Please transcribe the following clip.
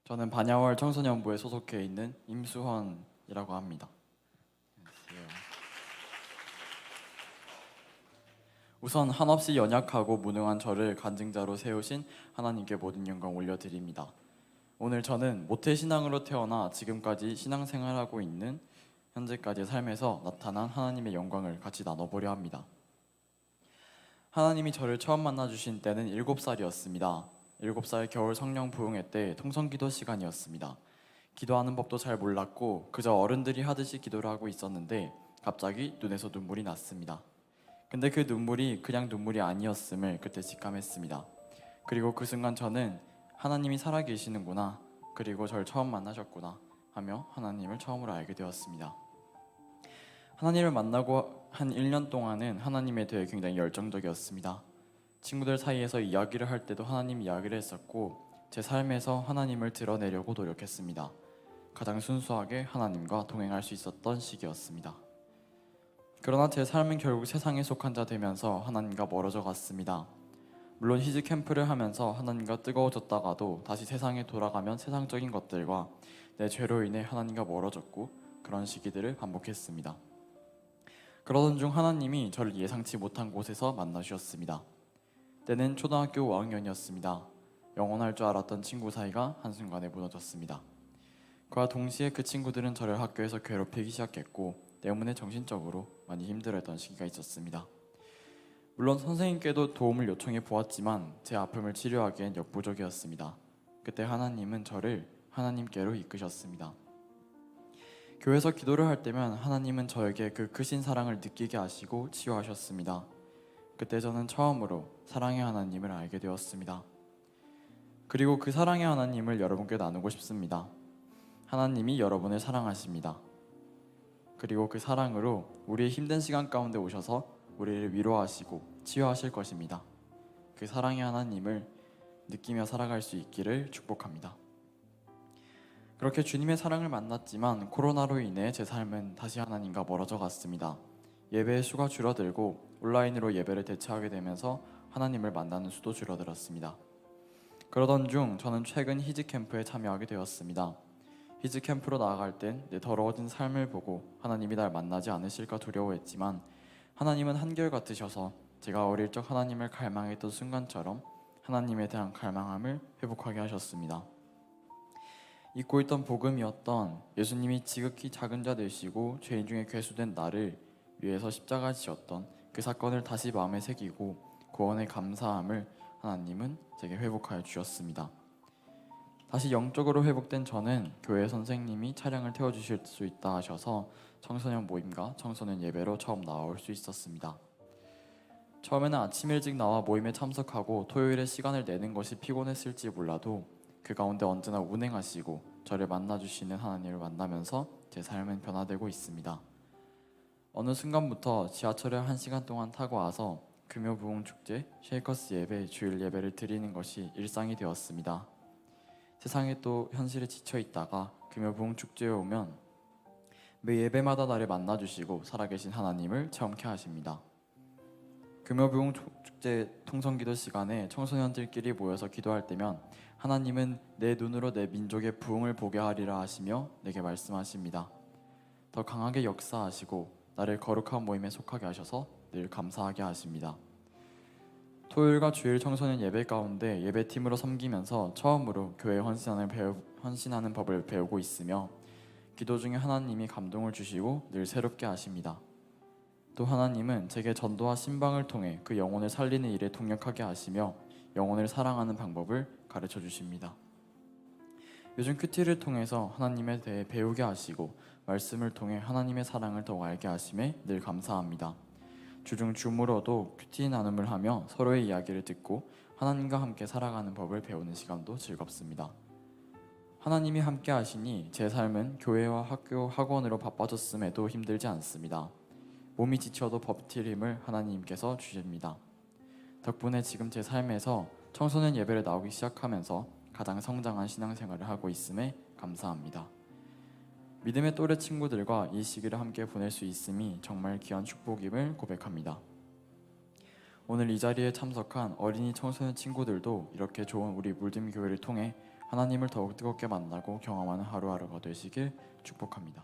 저는 반야월 청소년부에 소속해 있는 임수헌이라고 합니다. 안녕하세요. 우선 한없이 연약하고 무능한 저를 간증자로 세우신 하나님께 모든 영광 올려드립니다. 오늘 저는 모태신앙으로 태어나 지금까지 신앙생활하고 있는 현재까지의 삶에서 나타난 하나님의 영광을 같이 나눠보려 합니다. 하나님이 저를 처음 만나주신 때는 7살이었습니다. 7살 겨울 성령 부흥회 때 통성기도 시간이었습니다. 기도하는 법도 잘 몰랐고 그저 어른들이 하듯이 기도를 하고 있었는데 갑자기 눈에서 눈물이 났습니다. 근데 그 눈물이 그냥 눈물이 아니었음을 그때 직감했습니다. 그리고 그 순간 저는 하나님이 살아계시는구나, 그리고 저를 처음 만나셨구나 하며 하나님을 처음으로 알게 되었습니다. 하나님을 만나고 한 1년 동안은 하나님에 대해 굉장히 열정적이었습니다. 친구들 사이에서 이야기를 할 때도 하나님 이야기를 했었고 제 삶에서 하나님을 드러내려고 노력했습니다. 가장 순수하게 하나님과 동행할 수 있었던 시기였습니다. 그러나 제 삶은 결국 세상에 속한 자 되면서 하나님과 멀어져 갔습니다. 물론 히즈 캠프를 하면서 하나님과 뜨거워졌다가도 다시 세상에 돌아가면 세상적인 것들과 내 죄로 인해 하나님과 멀어졌고 그런 시기들을 반복했습니다. 그러던 중 하나님이 저를 예상치 못한 곳에서 만나주셨습니다. 때는 초등학교 5학년이었습니다. 영원할 줄 알았던 친구 사이가 한순간에 무너졌습니다. 그와 동시에 그 친구들은 저를 학교에서 괴롭히기 시작했고 때문에 정신적으로 많이 힘들어했던 시기가 있었습니다. 물론 선생님께도 도움을 요청해 보았지만 제 아픔을 치료하기엔 역부족이었습니다. 그때 하나님은 저를 하나님께로 이끄셨습니다. 교회에서 기도를 할 때면 하나님은 저에게 그 크신 사랑을 느끼게 하시고 치유하셨습니다. 그때 저는 처음으로 사랑의 하나님을 알게 되었습니다. 그리고 그 사랑의 하나님을 여러분께 나누고 싶습니다. 하나님이 여러분을 사랑하십니다. 그리고 그 사랑으로 우리의 힘든 시간 가운데 오셔서 우리를 위로하시고 치유하실 것입니다. 그 사랑의 하나님을 느끼며 살아갈 수 있기를 축복합니다. 그렇게 주님의 사랑을 만났지만 코로나로 인해 제 삶은 다시 하나님과 멀어져 갔습니다. 예배의 수가 줄어들고 온라인으로 예배를 대체하게 되면서 하나님을 만나는 수도 줄어들었습니다. 그러던 중 저는 최근 히즈 캠프에 참여하게 되었습니다. 히즈 캠프로 나아갈 땐 내 더러워진 삶을 보고 하나님이 날 만나지 않으실까 두려워했지만 하나님은 한결같으셔서 제가 어릴 적 하나님을 갈망했던 순간처럼 하나님에 대한 갈망함을 회복하게 하셨습니다. 잊고 있던 복음이었던 예수님이 지극히 작은 자 되시고 죄인 중에 괴수된 나를 위해서 십자가 지셨던 그 사건을 다시 마음에 새기고 구원의 감사함을 하나님은 제게 회복하여 주셨습니다. 다시 영적으로 회복된 저는 교회 선생님이 차량을 태워주실 수 있다 하셔서 청소년 모임과 청소년 예배로 처음 나올 수 있었습니다. 처음에는 아침 일찍 나와 모임에 참석하고 토요일에 시간을 내는 것이 피곤했을지 몰라도 그 가운데 언제나 운행하시고 저를 만나주시는 하나님을 만나면서 제 삶은 변화되고 있습니다. 어느 순간부터 지하철을 1시간 동안 타고 와서 금요 부흥 축제, 쉐이커스 예배, 주일 예배를 드리는 것이 일상이 되었습니다. 세상에 또 현실에 지쳐 있다가 금요 부흥 축제에 오면 매 예배마다 나를 만나주시고 살아계신 하나님을 체험케 하십니다. 금요 부흥 축제 통성기도 시간에 청소년들끼리 모여서 기도할 때면 하나님은 내 눈으로 내 민족의 부흥을 보게 하리라 하시며 내게 말씀하십니다. 더 강하게 역사하시고 나를 거룩한 모임에 속하게 하셔서 늘 감사하게 하십니다. 토요일과 주일 청소년 예배 가운데 예배팀으로 섬기면서 처음으로 교회에 헌신하는 법을 배우고 있으며 기도 중에 하나님이 감동을 주시고 늘 새롭게 하십니다. 또 하나님은 제게 전도와 신방을 통해 그 영혼을 살리는 일에 동력하게 하시며 영혼을 사랑하는 방법을 가르쳐 주십니다. 요즘 큐티를 통해서 하나님에 대해 배우게 하시고 말씀을 통해 하나님의 사랑을 더욱 알게 하심에 늘 감사합니다. 주중 줌으로도 큐티 나눔을 하며 서로의 이야기를 듣고 하나님과 함께 살아가는 법을 배우는 시간도 즐겁습니다. 하나님이 함께 하시니 제 삶은 교회와 학교, 학원으로 바빠졌음에도 힘들지 않습니다. 몸이 지쳐도 버틸 힘을 하나님께서 주십니다. 덕분에 지금 제 삶에서 청소년 예배를 나오기 시작하면서 가장 성장한 신앙생활을 하고 있음에 감사합니다. 믿음의 또래 친구들과 이 시기를 함께 보낼 수 있음이 정말 귀한 축복임을 고백합니다. 오늘 이 자리에 참석한 어린이 청소년 친구들도 이렇게 좋은 우리 물든 교회를 통해 하나님을 더욱 뜨겁게 만나고 경험하는 하루하루가 되시길 축복합니다.